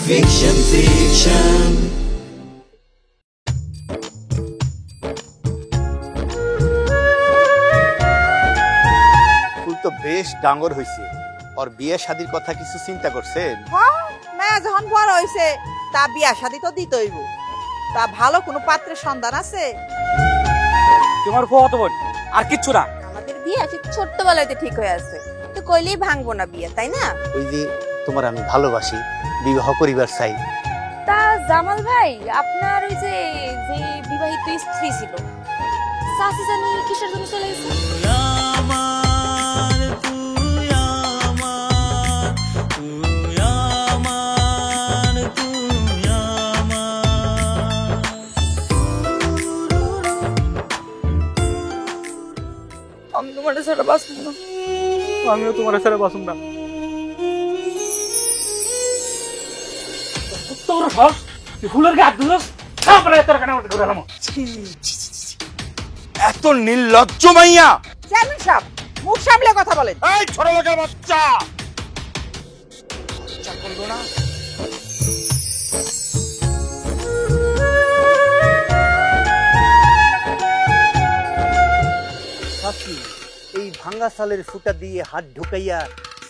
Fiction, fiction. ফুল তো বেশ ডাঙর হইছে আর বিয়ে শাদীর কথা কিছু চিন্তা করছেন? হ্যাঁ মেয়ে যখন বড় হইছে তা বিয়া শাদী তো দিতেই হইব। তা ভালো কোনো পাত্রের সন্ধান আছে? তোমার বউ তো আর কিচ্ছু না। আমাদের বিয়ে আছে ছোট্টবেলাতে ঠিক হয়ে আছে, তো কইলেই ভাঙবো না বিয়ে, তাই না? ওই যে তোমার আমি ভালোবাসি, বিবাহ করিবার চাই। তা জামাল ভাই, আপনার ওই যে যে বিবাহিত স্ত্রী ছিল, চাচি জানি কিসের জন্য চলে গেছে? আমি তোমার ছাড়া বাঁচব না। আমিও তোমার ছাড়া বাঁচব না। তোর হস ফুলের গাছ ধুলস তারপরে তোর কানে উঠে ঘুরে নামো। এত নির্লজ্জ মাইয়া! চেয়ারম্যান সাহেব মুখ সামলে কথা বলেন। এই ছোট লোকের বাচ্চা করবো না। এই ভাঙ্গা চালের ফুটা দিয়ে হাত ঢুকাইয়া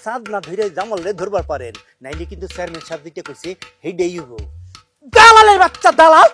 চাঁদ না ধরে জামালে ধরবার পারেন, নাইলে কিন্তু চেয়ারম্যান সাহেব দিতে কইছে হেডেই হইব। দালালের বাচ্চা দালাল!